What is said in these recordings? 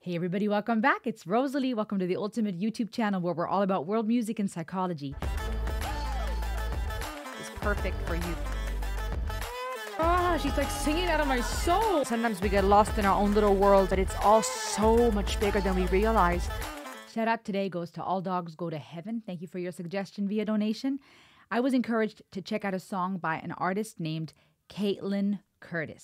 Hey everybody, welcome back. It's Rosalie. Welcome to the ultimate YouTube channel where we're all about world music and psychology. It's perfect for you. Ah, she's like singing out of my soul. Sometimes we get lost in our own little world, but it's all so much bigger than we realize. Shout out today goes to All Dogs Go to Heaven. Thank you for your suggestion via donation. I was encouraged to check out a song by an artist named Caitlynne.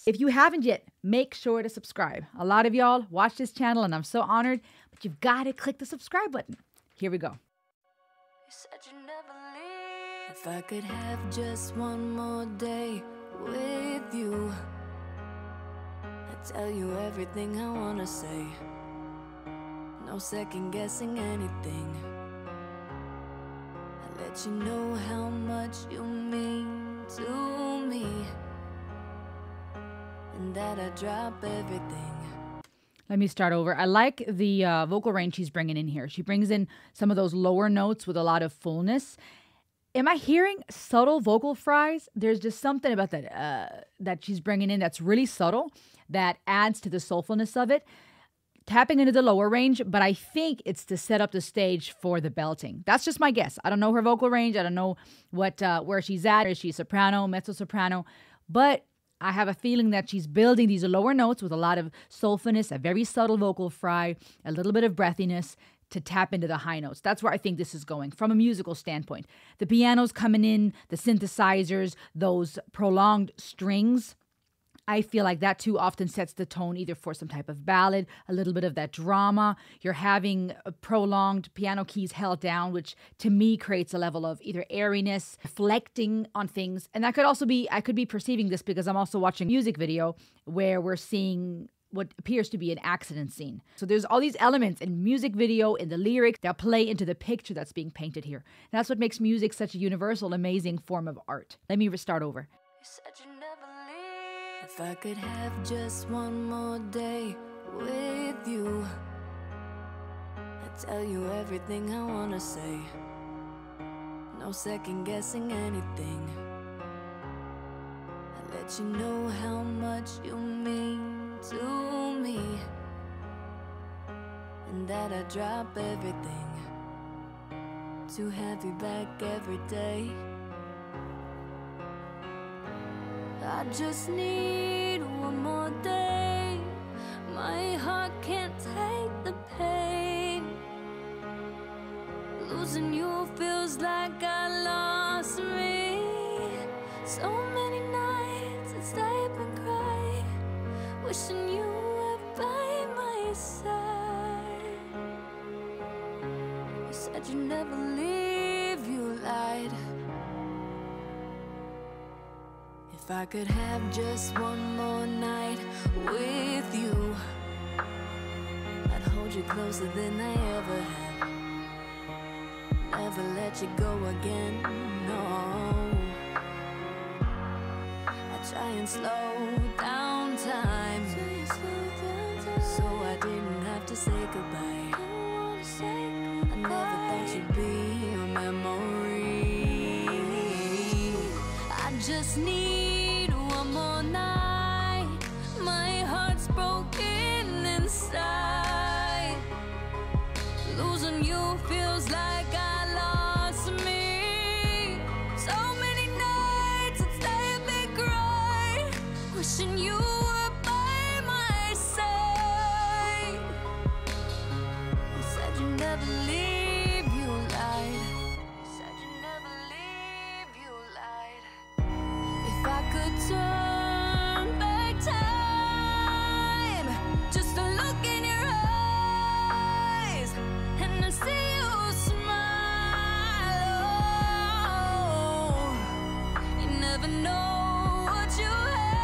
If you haven't yet, make sure to subscribe. A lot of y'all watch this channel and I'm so honored, but you've got to click the subscribe button. Here we go. You said you never leave. If I could have just one more day with you, I'd tell you everything I want to say. No second guessing anything. I'd let you know how much you mean to me. And that I drop everything. Let me start over. I like the vocal range she's bringing in here. She brings in some of those lower notes with a lot of fullness. Am I hearing subtle vocal fries? There's just something about that that she's bringing in that's really subtle that adds to the soulfulness of it. Tapping into the lower range, but I think it's to set up the stage for the belting. That's just my guess. I don't know her vocal range. I don't know what where she's at. Is she soprano, mezzo-soprano? But I have a feeling that she's building these lower notes with a lot of soulfulness, a very subtle vocal fry, a little bit of breathiness to tap into the high notes. That's where I think this is going from a musical standpoint. The piano's coming in, the synthesizers, those prolonged strings. I feel like that too often sets the tone either for some type of ballad, a little bit of that drama. You're having a prolonged piano keys held down, which to me creates a level of either airiness, reflecting on things. And that could also be, I could be perceiving this because I'm also watching a music video where we're seeing what appears to be an accident scene. So there's all these elements in music video, in the lyrics that play into the picture that's being painted here. And that's what makes music such a universal, amazing form of art. Let me start over. You said you never leave. If I could have just one more day with you, I'd tell you everything I want to say. No second guessing anything. I'd let you know how much you mean to me. And that I drop everything to have you back every day. I just need one more day. My heart can't take the pain. Losing you feels like I lost me. So many nights I'd stay up and cry, wishing you were by my side. You said you'd never leave, you lied. If I could have just one more night with you, I'd hold you closer than I ever have. Never let you go again, no. I try and slow down time, so I didn't have to say goodbye. I never thought you'd be a memory. I just need one more night. My heart's broken inside. Losing you feels like I lost me. So many nights I'd stay up and cry, wishing you were by my side. You said you'd never leave, you lied. You said you'd never leave, you lied. If I could turn back time, just to look in your eyes and to see you smile, oh, you never know what you have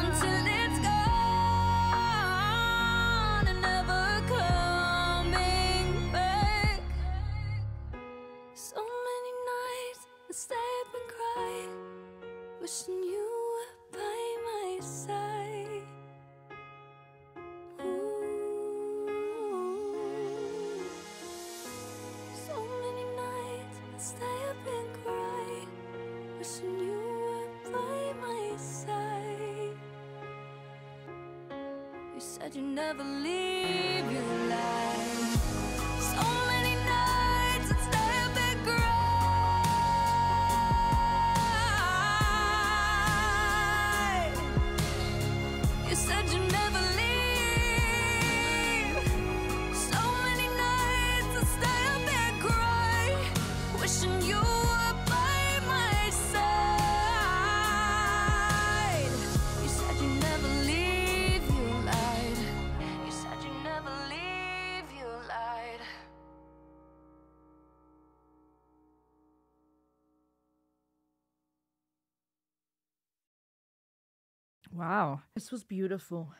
until it's gone and never comes said you'd never leave, you lied. So many nights I'd stay up and cry. You said you'd never leave. So many nights I'd stay up and cry, wishing you were by my side. You said you'd never leave, you lied. You said you'd never leave, you lied. Wow, this was beautiful.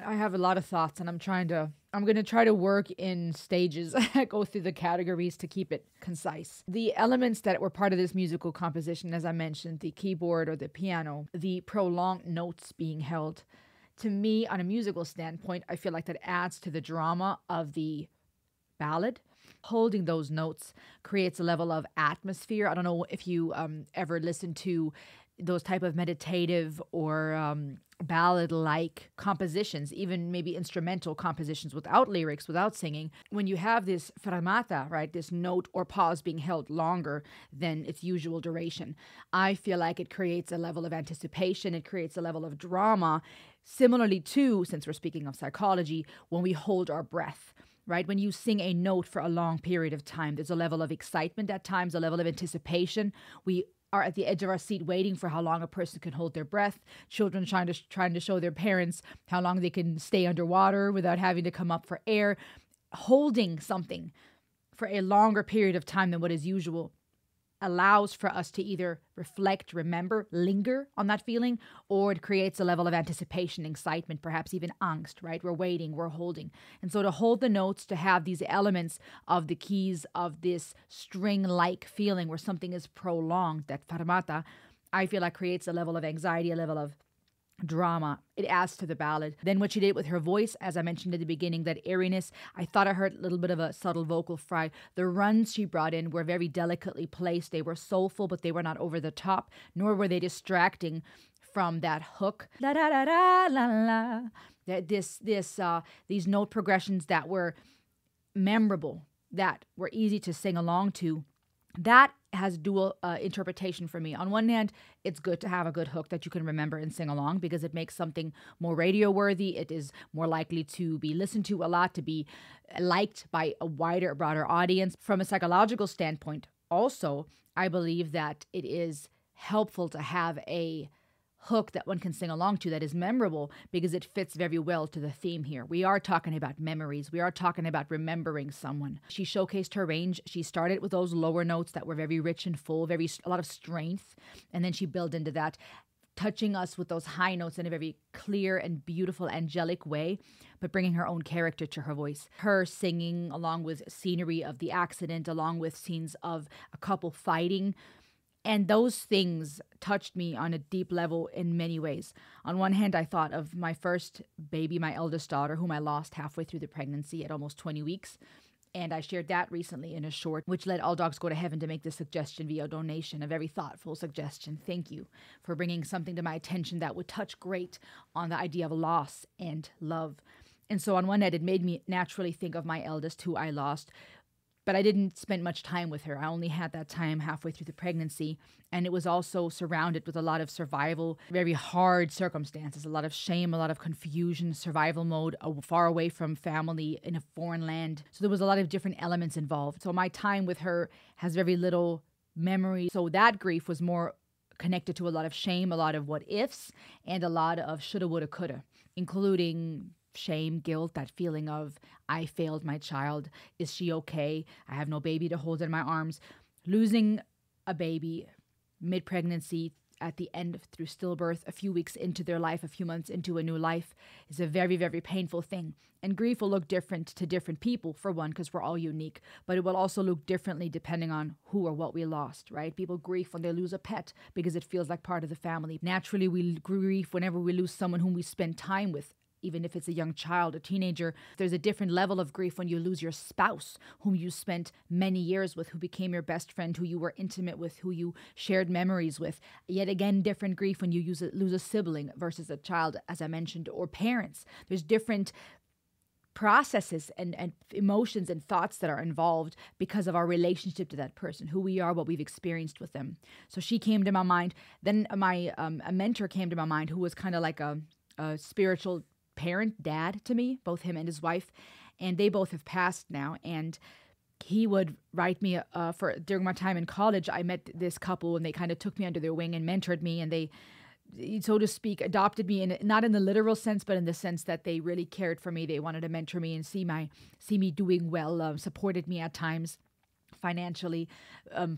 I have a lot of thoughts, and I'm going to try to work in stages, go through the categories to keep it concise. The elements that were part of this musical composition, as I mentioned, the keyboard or the piano, the prolonged notes being held, to me, on a musical standpoint, I feel like that adds to the drama of the ballad. Holding those notes creates a level of atmosphere. I don't know if you ever listen to those type of meditative or ballad-like compositions, even maybe instrumental compositions without lyrics, without singing. When you have this fermata, right, this note or pause being held longer than its usual duration, I feel like it creates a level of anticipation. It creates a level of drama, similarly to, since we're speaking of psychology, when we hold our breath. Right? When you sing a note for a long period of time, there's a level of excitement at times, a level of anticipation. We are at the edge of our seat waiting for how long a person can hold their breath. Children trying to show their parents how long they can stay underwater without having to come up for air. Holding something for a longer period of time than what is usual allows for us to either reflect, remember, linger on that feeling, or it creates a level of anticipation, excitement, perhaps even angst, right? We're waiting, we're holding. And so to hold the notes, to have these elements of the keys of this string-like feeling where something is prolonged, that fermata, I feel like creates a level of anxiety, a level of drama. It adds to the ballad. Then what she did with her voice, as I mentioned at the beginning, that airiness, I thought I heard a little bit of a subtle vocal fry. The runs she brought in were very delicately placed. They were soulful, but they were not over the top, nor were they distracting from that hook. La da da da la la. These note progressions that were memorable, that were easy to sing along to. That has dual interpretation for me. On one hand, it's good to have a good hook that you can remember and sing along because it makes something more radio worthy. It is more likely to be listened to a lot, to be liked by a wider, broader audience. From a psychological standpoint, also, I believe that it is helpful to have a hook that one can sing along to that is memorable because it fits very well to the theme here. We are talking about memories. We are talking about remembering someone. She showcased her range. She started with those lower notes that were very rich and full, a lot of strength, and then she built into that, touching us with those high notes in a very clear and beautiful angelic way, but bringing her own character to her voice. Her singing along with scenery of the accident, along with scenes of a couple fighting, and those things touched me on a deep level in many ways. On one hand, I thought of my first baby, my eldest daughter, whom I lost halfway through the pregnancy at almost 20 weeks. And I shared that recently in a short, which led All Dogs Go to Heaven to make this suggestion via donation, a very thoughtful suggestion. Thank you for bringing something to my attention that would touch great on the idea of loss and love. And so on one hand, it made me naturally think of my eldest, who I lost, but I didn't spend much time with her. I only had that time halfway through the pregnancy. And it was also surrounded with a lot of survival, very hard circumstances, a lot of shame, a lot of confusion, survival mode, far away from family in a foreign land. So there was a lot of different elements involved. So my time with her has very little memory. So that grief was more connected to a lot of shame, a lot of what ifs, and a lot of shoulda, woulda, coulda, including shame, guilt, that feeling of I failed my child. Is she okay? I have no baby to hold in my arms. Losing a baby mid-pregnancy, at the end through stillbirth, a few weeks into their life, a few months into a new life, is a very, very painful thing. And grief will look different to different people, for one, because we're all unique. But it will also look differently depending on who or what we lost, right? People grieve when they lose a pet because it feels like part of the family. Naturally, we grieve whenever we lose someone whom we spend time with. Even if it's a young child, a teenager, there's a different level of grief when you lose your spouse, whom you spent many years with, who became your best friend, who you were intimate with, who you shared memories with. Yet again, different grief when you lose a sibling versus a child, as I mentioned, or parents. There's different processes and emotions and thoughts that are involved because of our relationship to that person, who we are, what we've experienced with them. So she came to my mind. Then my a mentor came to my mind who was kind of like a spiritual parent, dad to me, both him and his wife. And they both have passed now. And he would write me during my time in college. I met this couple and they kind of took me under their wing and mentored me. And they, so to speak, adopted me, not in the literal sense, but in the sense that they really cared for me. They wanted to mentor me and see me doing well, supported me at times financially,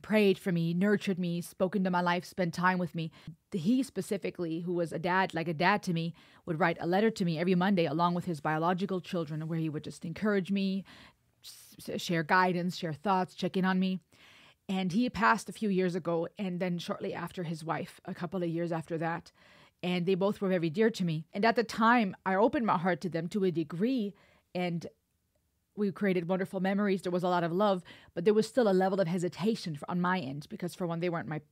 prayed for me, nurtured me, spoke into my life, spent time with me. He specifically, who was a dad to me, would write a letter to me every Monday along with his biological children where he would just encourage me, share guidance, share thoughts, check in on me. And he passed a few years ago, and then shortly after his wife, a couple of years after that. And they both were very dear to me. And at the time, I opened my heart to them to a degree, and we created wonderful memories. There was a lot of love, but there was still a level of hesitation on my end because, for one, they weren't my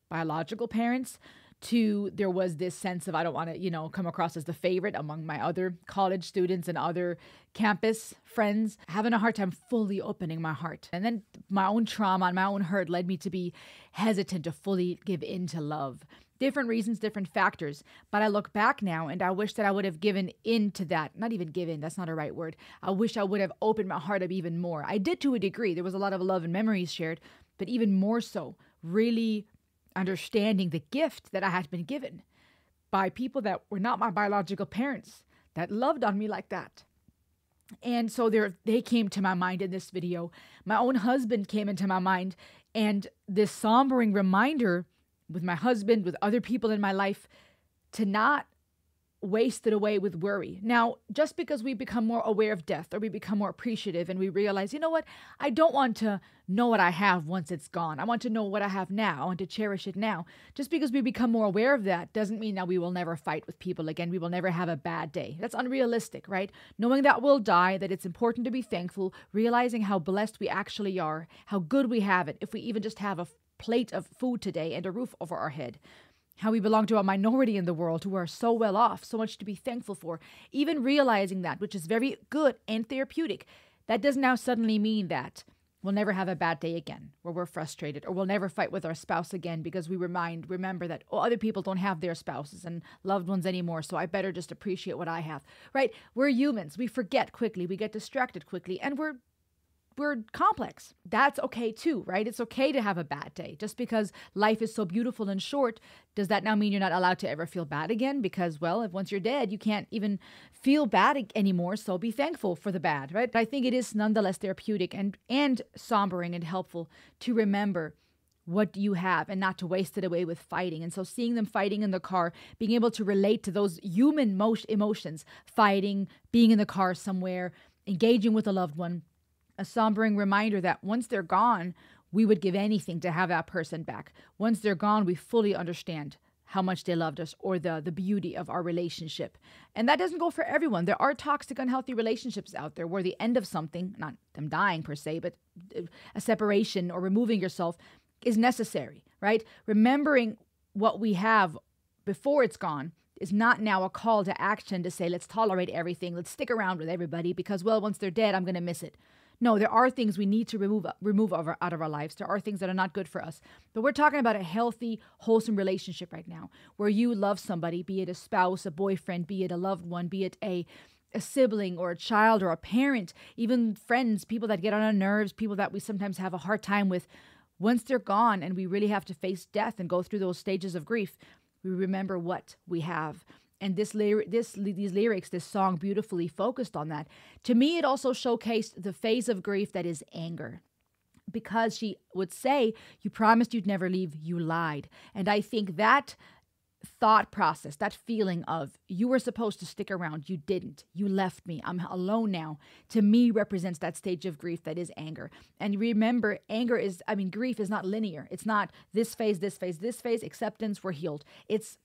biological parents. Two, there was this sense of I don't want to, come across as the favorite among my other college students and other campus friends, having a hard time fully opening my heart. And then my own trauma and my own hurt led me to be hesitant to fully give in to love. Different reasons, different factors. But I look back now and I wish that I would have given in to that. Not even given, that's not a right word. I wish I would have opened my heart up even more. I did to a degree. There was a lot of love and memories shared, but even more so, really understanding the gift that I had been given by people that were not my biological parents, that loved on me like that. And so they came to my mind in this video. My own husband came into my mind, and this sombering reminder with my husband, with other people in my life, to not waste it away with worry. Now, just because we become more aware of death or we become more appreciative and we realize, you know what, I don't want to know what I have once it's gone. I want to know what I have now. I want to cherish it now. Just because we become more aware of that doesn't mean that we will never fight with people again. We will never have a bad day. That's unrealistic, right? Knowing that we'll die, that it's important to be thankful, realizing how blessed we actually are, how good we have it, if we even just have a plate of food today and a roof over our head. How we belong to a minority in the world who are so well off, so much to be thankful for. Even realizing that, which is very good and therapeutic, that does now suddenly mean that we'll never have a bad day again, where we're frustrated, or we'll never fight with our spouse again because we remember that other people don't have their spouses and loved ones anymore, so I better just appreciate what I have, right? We're humans. We forget quickly. We get distracted quickly, and we're complex. That's okay too, right? It's okay to have a bad day. Just because life is so beautiful and short, does that now mean you're not allowed to ever feel bad again? Because, well, if once you're dead, you can't even feel bad anymore. So be thankful for the bad, right? But I think it is nonetheless therapeutic and sombering and helpful to remember what you have and not to waste it away with fighting. And so seeing them fighting in the car, being able to relate to those human emotions, fighting, being in the car somewhere, engaging with a loved one, a sombering reminder that once they're gone, we would give anything to have that person back. Once they're gone, we fully understand how much they loved us or the beauty of our relationship. And that doesn't go for everyone. There are toxic, unhealthy relationships out there where the end of something, not them dying per se, but a separation or removing yourself is necessary, right? Remembering what we have before it's gone is not now a call to action to say, let's tolerate everything. Let's stick around with everybody because, well, once they're dead, I'm going to miss it. No, there are things we need to remove out of our lives. There are things that are not good for us. But we're talking about a healthy, wholesome relationship right now where you love somebody, be it a spouse, a boyfriend, be it a loved one, be it a sibling or a child or a parent, even friends, people that get on our nerves, people that we sometimes have a hard time with. Once they're gone and we really have to face death and go through those stages of grief, we remember what we have. And these lyrics, this song beautifully focused on that. To me, it also showcased the phase of grief that is anger. Because she would say, you promised you'd never leave, you lied. And I think that thought process, that feeling of you were supposed to stick around, you didn't, you left me, I'm alone now, to me represents that stage of grief that is anger. And remember, grief is not linear. It's not this phase, this phase, this phase, acceptance, we're healed. It's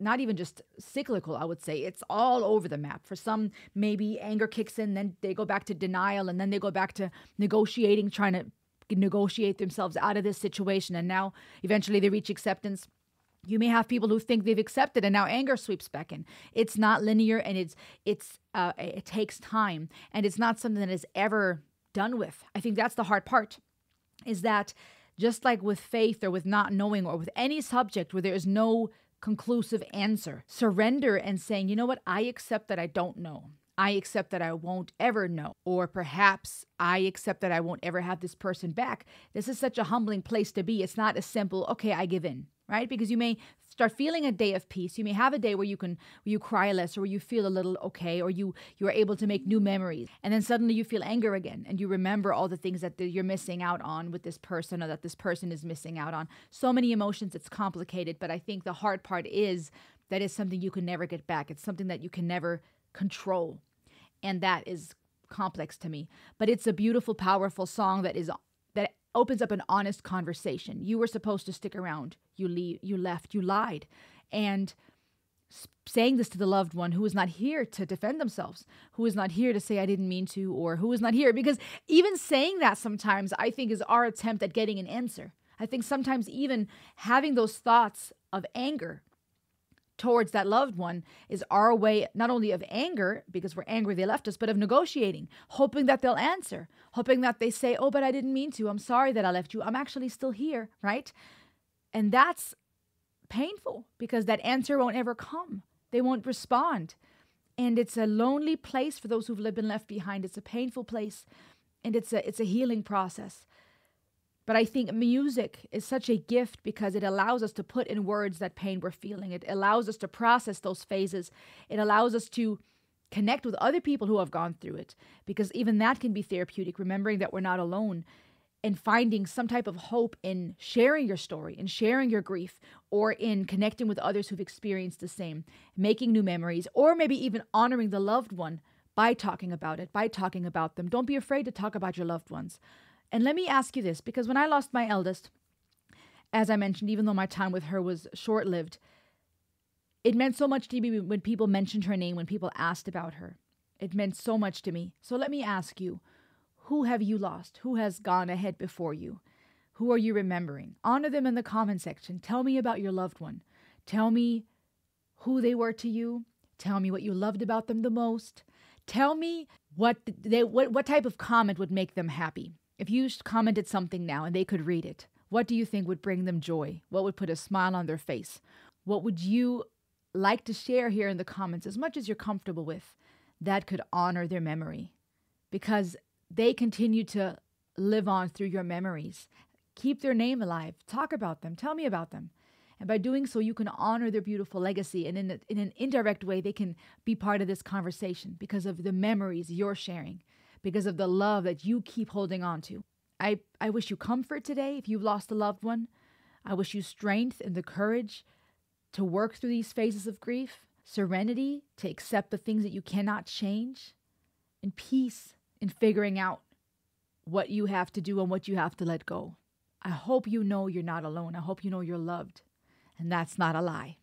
not even just cyclical, I would say. It's all over the map. For some, maybe anger kicks in, then they go back to denial, and then they go back to negotiating, trying to negotiate themselves out of this situation. And now eventually they reach acceptance. You may have people who think they've accepted and now anger sweeps back in. It's not linear, and it takes time, and it's not something that is ever done with. I think that's the hard part, is that just like with faith or with not knowing or with any subject where there is no conclusive answer, surrender and saying, you know what, I accept that I don't know. I accept that I won't ever know. Or perhaps I accept that I won't ever have this person back. This is such a humbling place to be. It's not as simple, okay, I give in, right? Because you may start feeling a day of peace. You may have a day where you cry less, or where you feel a little okay, or you are able to make new memories. And then suddenly you feel anger again, and you remember all the things that you're missing out on with this person, or that this person is missing out on. So many emotions, it's complicated. But I think the hard part is that it's something you can never get back. It's something that you can never control. And that is complex to me. But it's a beautiful, powerful song that opens up an honest conversation. You were supposed to stick around. You left. You lied. And saying this to the loved one who is not here to defend themselves, who is not here to say I didn't mean to, or who is not here. Because even saying that sometimes, I think, is our attempt at getting an answer. I think sometimes even having those thoughts of anger towards that loved one is our way, not only of anger, because we're angry they left us, but of negotiating, hoping that they'll answer, hoping that they say, oh, but I didn't mean to. I'm sorry that I left you. I'm actually still here, right? And that's painful, because that answer won't ever come. They won't respond. And it's a lonely place for those who've been left behind. It's a painful place, and it's a healing process. But I think music is such a gift, because it allows us to put in words that pain we're feeling. It allows us to process those phases. It allows us to connect with other people who have gone through it, because even that can be therapeutic, remembering that we're not alone, and finding some type of hope in sharing your story, in sharing your grief, or in connecting with others who've experienced the same, making new memories, or maybe even honoring the loved one by talking about it, by talking about them. Don't be afraid to talk about your loved ones. And let me ask you this, because when I lost my eldest, as I mentioned, even though my time with her was short-lived, it meant so much to me when people mentioned her name, when people asked about her. It meant so much to me. So let me ask you, who have you lost? Who has gone ahead before you? Who are you remembering? Honor them in the comment section. Tell me about your loved one. Tell me who they were to you. Tell me what you loved about them the most. Tell me what type of comment would make them happy. If you commented something now and they could read it, what do you think would bring them joy? What would put a smile on their face? What would you like to share here in the comments, as much as you're comfortable with, that could honor their memory? Because they continue to live on through your memories. Keep their name alive. Talk about them. Tell me about them. And by doing so, you can honor their beautiful legacy. And in an indirect way, they can be part of this conversation because of the memories you're sharing, because of the love that you keep holding on to. I wish you comfort today if you've lost a loved one. I wish you strength and the courage to work through these phases of grief, serenity to accept the things that you cannot change, and peace in figuring out what you have to do and what you have to let go. I hope you know you're not alone. I hope you know you're loved. And that's not a lie.